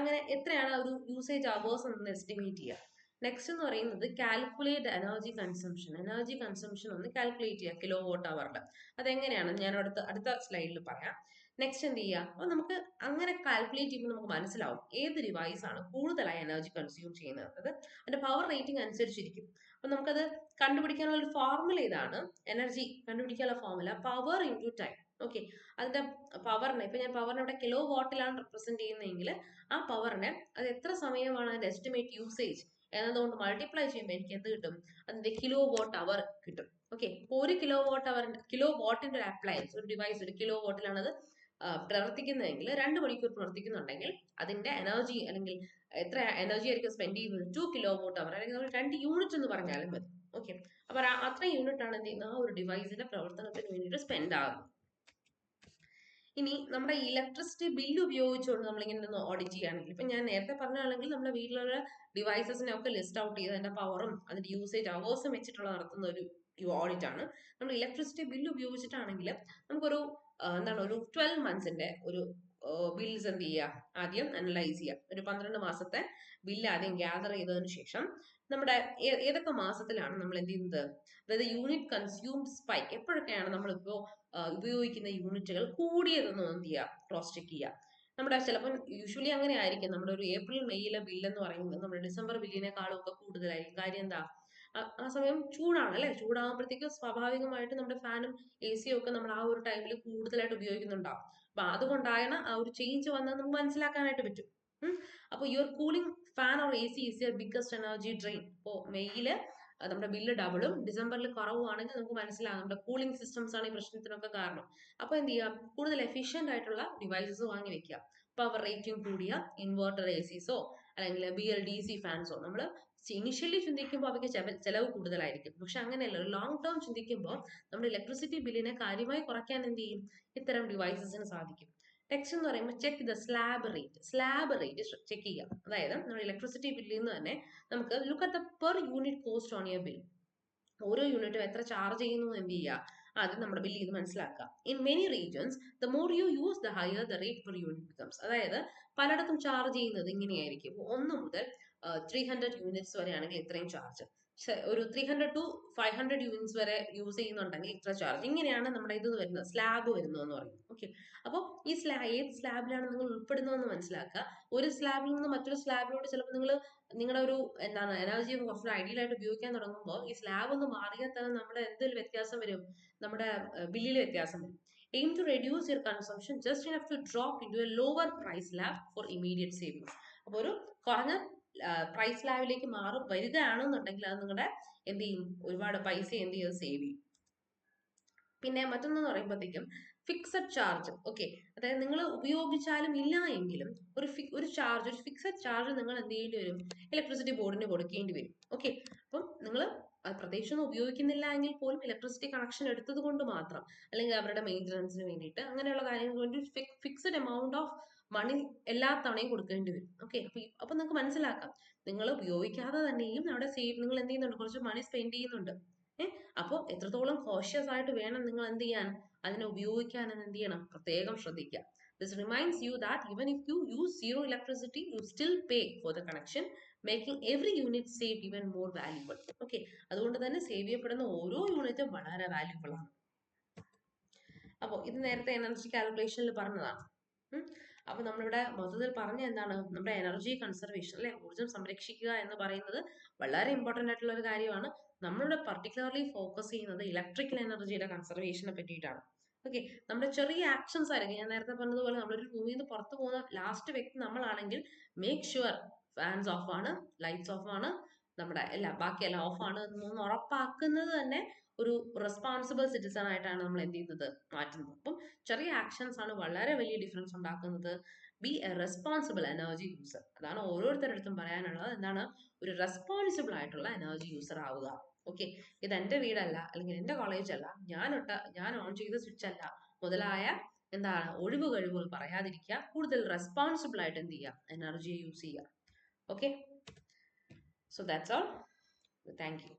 അങ്ങനെ എത്രയാണ് ഒരു യൂസേജ് അവേഴ്സ് എന്ന് എസ്റ്റിമേറ്റ് ചെയ്യുക. നെക്സ്റ്റ് എന്ന് പറയുന്നത് calculate energy consumption. Energy consumption ഒന്ന് കാൽക്കുലേറ്റ് ചെയ്യുക കിലോ വാട്ട് അവറിൽ. അതെങ്ങനെയാണ് ഞാൻ അടുത്ത സ്ലൈഡിൽ പറയാം. നെക്സ്റ്റ് എന്ത് ചെയ്യുക, അപ്പോൾ നമുക്ക് അങ്ങനെ കാൽക്കുലേറ്റ് ചെയ്യുമ്പോൾ നമുക്ക് മനസ്സിലാവും ഏത് ഡിവൈസ് ആണ് കൂടുതലായി എനർജി കൺസ്യൂം ചെയ്യുന്നത്. അത് അതിന്റെ പവർ റേറ്റിംഗ് അനുസരിച്ചിരിക്കും. അപ്പൊ നമുക്കത് കണ്ടുപിടിക്കാനുള്ള ഒരു ഫോർമുല ഇതാണ്. എനർജി കണ്ടുപിടിക്കാനുള്ള formula power into time. Okay, അതിന്റെ പവറിനെ ഇപ്പൊ ഞാൻ പവറിനെ ഇവിടെ കിലോ വാട്ടിലാണ് റെപ്രസെന്റ് ചെയ്യുന്നതെങ്കിൽ ആ പവറിനെ അത് എത്ര സമയമാണ് അതിന്റെ എസ്റ്റിമേറ്റ് യൂസേജ് എന്നതുകൊണ്ട് മൾട്ടിപ്ലൈ ചെയ്യുമ്പോൾ എനിക്ക് എന്ത് കിട്ടും, അതിന്റെ കിലോ വാട്ട് അവർ കിട്ടും. ഓക്കെ, ഒരു കിലോ വാട്ടിന്റെ ഒരു അപ്ലയൻസ്, ഒരു ഡിവൈസ് ഒരു കിലോ വാട്ടിലാണ് അത് പ്രവർത്തിക്കുന്നതെങ്കിൽ 2 മണിക്കൂർ പ്രവർത്തിക്കുന്നുണ്ടെങ്കിൽ അതിന്റെ എനർജി അല്ലെങ്കിൽ എത്ര എനർജി ആയിരിക്കും സ്പെൻഡ് ചെയ്യുന്നത്, 2 കിലോ വാട്ട് അവർ, അല്ലെങ്കിൽ നമ്മൾ 2 യൂണിറ്റ് എന്ന് പറഞ്ഞാലും മതി. ഓക്കെ, അപ്പൊ അത്രയും യൂണിറ്റ് ആണ് എന്ത് ചെയ്യുന്നത് ആ ഒരു ഡിവൈസിന്റെ പ്രവർത്തനത്തിന് വേണ്ടിയിട്ട് സ്പെൻഡ് ആകുന്നത്. ഇനി നമ്മുടെ ഇലക്ട്രിസിറ്റി ബില്ല് ഉപയോഗിച്ചുകൊണ്ട് നമ്മളിങ്ങനെ ഒന്ന് ഓഡിറ്റ് ചെയ്യുകയാണെങ്കിൽ, ഇപ്പൊ ഞാൻ നേരത്തെ പറഞ്ഞാണെങ്കിൽ നമ്മുടെ വീട്ടിലുള്ള ഡിവൈസസിനെ ഒക്കെ ലിസ്റ്റ് ഔട്ട് ചെയ്ത് അതിന്റെ പവറും അതിന്റെ യൂസേജ് അവേഴ്സും വെച്ചിട്ടുള്ള നടത്തുന്ന ഒരു ഓഡിറ്റ് ആണ്. നമ്മൾ ഇലക്ട്രിസിറ്റി ബില്ല് ഉപയോഗിച്ചിട്ടാണെങ്കിൽ നമുക്കൊരു എന്താണ് ഒരു 12 മന്ത്സിന്റെ ഒരു ബിൽസ് എന്ത് ചെയ്യുക, ആദ്യം അനലൈസ് ചെയ്യുക. ഒരു 12 മാസത്തെ ബില്ല് ആദ്യം ഗ്യാദർ ചെയ്തതിനു ശേഷം നമ്മുടെ ഏതൊക്കെ മാസത്തിലാണ് നമ്മൾ എന്ത് ചെയ്യുന്നത്, അതായത് യൂണിറ്റ് കൺസ്യൂംഡ് സ്പൈക്ക്, എപ്പോഴൊക്കെയാണ് നമ്മളിപ്പോ ഉപയോഗിക്കുന്ന യൂണിറ്റുകൾ കൂടിയതെന്ന് എന്ത് ചെയ്യുക, ക്രോസ് ചെക്ക് ചെയ്യുക. നമ്മുടെ ചിലപ്പോൾ യൂഷ്വലി അങ്ങനെ ആയിരിക്കും, നമ്മുടെ ഒരു ഏപ്രിൽ മെയ്യിലെ ബില്ല് എന്ന് പറയുന്നത് നമ്മുടെ ഡിസംബർ ബില്ലിനെക്കാളും ഒക്കെ കൂടുതലായിരിക്കും. കാര്യം എന്താ, ആ സമയം ചൂടാണ് അല്ലെ, ചൂടാകുമ്പോഴത്തേക്ക് സ്വാഭാവികമായിട്ട് നമ്മുടെ ഫാനും എ സിയും ഒക്കെ നമ്മൾ ആ ഒരു ടൈമിൽ കൂടുതലായിട്ട് ഉപയോഗിക്കുന്നുണ്ടാവും. അപ്പൊ അതുകൊണ്ടാണ് ആ ഒരു ചേഞ്ച് വന്നത് നമുക്ക് മനസ്സിലാക്കാനായിട്ട് പറ്റും. അപ്പൊ your cooling fan or A C is your biggest energy drain. ഇപ്പോ മെയ്യില് നമ്മുടെ ബില്ല് ഡബിളും ഡിസംബറിൽ കുറവുമാണെങ്കിൽ നമുക്ക് മനസ്സിലാകും നമ്മുടെ കൂളിംഗ് സിസ്റ്റംസ് ആണ് ഈ പ്രശ്നത്തിനൊക്കെ കാരണം. അപ്പൊ എന്ത് ചെയ്യാം, കൂടുതൽ എഫിഷ്യന്റ് ആയിട്ടുള്ള ഡിവൈസസ് വാങ്ങി വെക്കുക. പവർ റേറ്റിംഗ് കൂടിയ ഇൻവെർട്ടർ എ സിസോ അല്ലെങ്കിൽ BLDC ഫാൻസോ. നമ്മൾ ഇനിഷ്യലി ചിന്തിക്കുമ്പോൾ അവയ്ക്ക് ചെലവ് കൂടുതലായിരിക്കും, പക്ഷെ അങ്ങനെയല്ല, ഒരു ലോങ് ടേം ചിന്തിക്കുമ്പോൾ നമ്മുടെ ഇലക്ട്രിസിറ്റി ബില്ലിനെ കാര്യമായി കുറയ്ക്കാൻ എന്ത് ചെയ്യും, ഇത്തരം ഡിവൈസസിന് സാധിക്കും. നെക്സ്റ്റ് എന്ന് പറയുമ്പോൾ check the slab rate check ചെയ്യാം. അതായത് നമ്മുടെ ഇലക്ട്രിസിറ്റി ബില്ലിൽ നിന്ന് തന്നെ നമുക്ക് look at the per unit cost on your bill. ഓരോ യൂണിറ്റും എത്ര ചാർജ് ചെയ്യുന്നു എന്ന് ചെയ്യുക, ആദ്യം നമ്മുടെ ബില്ലിൽ ഇത് മനസ്സിലാക്കുക. In many regions the more you use the higher the rate per unit becomes. അതായത് പലയിടത്തും ചാർജ് ചെയ്യുന്നത് ഇങ്ങനെയായിരിക്കും. 1 മുതൽ 300 യൂണിറ്റ്സ് വരെയാണെങ്കിൽ ഇത്രയും ചാർജ്, ഒരു 300 to 500 യൂണിറ്റ്സ് വരെ യൂസ് ചെയ്യുന്നുണ്ടെങ്കിൽ ഇത്ര ചാർജ്. ഇങ്ങനെയാണ് നമ്മുടെ ഇത് വരുന്നത്, സ്ലാബ് വരുന്നതെന്ന് പറയുന്നത്. ഓക്കെ, അപ്പോൾ ഈ ഏത് സ്ലാബിലാണ് നിങ്ങൾ ഉൾപ്പെടുന്നതെന്ന് മനസ്സിലാക്കുക. ഒരു സ്ലാബിൽ നിന്ന് മറ്റൊരു സ്ലാബിലോട്ട് ചിലപ്പോൾ നിങ്ങളുടെ ഒരു എന്താണ് എനർജി കുറച്ചുകൂടി ഐഡിയൽ ആയിട്ട് ഉപയോഗിക്കാൻ തുടങ്ങുമ്പോൾ ഈ സ്ലാബ് ഒന്ന് മാറിയാൽ തന്നെ നമ്മുടെ എന്തിൽ വ്യത്യാസം വരും, നമ്മുടെ ബില്ലിൽ വ്യത്യാസം വരും. Aim to reduce your consumption just enough to drop into a lower price slab for immediate savings. അപ്പോൾ ഒരു കുറഞ്ഞ പ്രൈസ് ലാബിലേക്ക് വരികയാണെന്നുണ്ടെങ്കിൽ അത് നിങ്ങളുടെ എന്ത് ചെയ്യും, ഒരുപാട് പൈസ എന്ത് ചെയ്ത് സേവ് ചെയ്യും. പിന്നെ മറ്റൊന്നെന്ന് പറയുമ്പോഴത്തേക്കും ഫിക്സഡ് ചാർജ്. ഓക്കെ, അതായത് നിങ്ങൾ ഉപയോഗിച്ചാലും ഇല്ല എങ്കിലും ഒരു ഫിക്സഡ് ചാർജ് നിങ്ങൾ എന്ത് ചെയ്യേണ്ടി വരും, ഇലക്ട്രിസിറ്റി ബോർഡിന് കൊടുക്കേണ്ടി വരും. ഓക്കെ, അപ്പം നിങ്ങൾ പ്രത്യേകിച്ചൊന്നും ഉപയോഗിക്കുന്നില്ല എങ്കിൽ പോലും ഇലക്ട്രിസിറ്റി കണക്ഷൻ എടുത്തത് കൊണ്ട് മാത്രം, അല്ലെങ്കിൽ അവരുടെ മെയിൻ്റനൻസിന് വേണ്ടിയിട്ട് അങ്ങനെയുള്ള കാര്യങ്ങൾക്ക് വേണ്ടി ഫിക്സഡ് എമൗണ്ട് ഓഫ് മണി എല്ലാ തവണയും കൊടുക്കേണ്ടി വരും. ഓക്കെ, അപ്പൊ നിങ്ങൾക്ക് മനസ്സിലാക്കാം, നിങ്ങൾ ഉപയോഗിക്കാതെ തന്നെയും അവിടെ നിങ്ങൾ എന്ത് ചെയ്യുന്നുണ്ട്, കുറച്ച് മണി സ്പെൻഡ് ചെയ്യുന്നുണ്ട്. അപ്പോൾ എത്രത്തോളം കോഷ്യസ് ആയിട്ട് വേണം നിങ്ങൾ എന്ത് ചെയ്യാൻ, അതിനെ ഉപയോഗിക്കാൻ എന്ത് ചെയ്യണം, പ്രത്യേകം ശ്രദ്ധിക്കുക. This reminds you that even if you use zero electricity, you still pay for the connection, making every unit saved even more valuable. Okay, അതുകൊണ്ട് തന്നെ സേവ് ചെയ്യപ്പെടുന്ന ഓരോ യൂണിറ്റും വളരെ വാല്യൂബിൾ ആണ്. അപ്പോൾ ഇത് നേരത്തെ എനർജി കാൽക്കുലേഷനിൽ പറഞ്ഞതാണ്. അപ്പൊ നമ്മളിവിടെ മൊത്തത്തിൽ പറഞ്ഞ എന്താണ്, നമ്മുടെ എനർജി കൺസർവേഷൻ അല്ലെ, ഊർജ്ജം സംരക്ഷിക്കുക എന്ന് പറയുന്നത് വളരെ ഇമ്പോർട്ടന്റ് ആയിട്ടുള്ള ഒരു കാര്യമാണ്. നമ്മളിവിടെ പർട്ടിക്കുലർലി ഫോക്കസ് ചെയ്യുന്നത് ഇലക്ട്രിക്കൽ എനർജിയുടെ കൺസർവേഷനെ പറ്റിയിട്ടാണ്. ഓക്കെ, നമ്മുടെ ചെറിയ ആക്ഷൻസ് ആയിരിക്കും, ഞാൻ നേരത്തെ പറഞ്ഞതുപോലെ നമ്മളൊരു റൂമിൽ നിന്ന് പുറത്തു പോകുന്ന ലാസ്റ്റ് വ്യക്തി നമ്മളാണെങ്കിൽ മേക്ക് ഷുവർ ഫാൻസ് ഓഫ് ആണ്, ലൈറ്റ്സ് ഓഫ് ആണ്, നമ്മുടെ ബാക്കിയെല്ലാം ഓഫ് ആണ് എന്ന് ഉറപ്പാക്കുന്നത് തന്നെ ഒരു റെസ്പോൺസിബിൾ സിറ്റിസൺ ആയിട്ടാണ് നമ്മൾ എന്ത് ചെയ്യുന്നത്, മാറ്റുന്നത്. അപ്പം ചെറിയ ആക്ഷൻസ് ആണ് വളരെ വലിയ ഡിഫറൻസ് ഉണ്ടാക്കുന്നത്. B A responsible energy user, അതാണ് ഓരോരുത്തരുടെ അടുത്തും പറയാനുള്ളത്. എന്താണ്, ഒരു റെസ്പോൺസിബിൾ ആയിട്ടുള്ള എനർജി യൂസർ ആവുക. ഓക്കെ, ഇത് എന്റെ വീടല്ല അല്ലെങ്കിൽ എന്റെ കോളേജ് അല്ല, ഞാൻ ഓൺ ചെയ്ത സ്വിച്ച് അല്ല മുതലായ എന്താണ് ഒഴിവുകൾ പറയാതിരിക്കുക. കൂടുതൽ റെസ്പോൺസിബിൾ ആയിട്ട് എന്ത് ചെയ്യുക, എനർജിയെ യൂസ് ചെയ്യുക. Okay, so that's all. Thank you.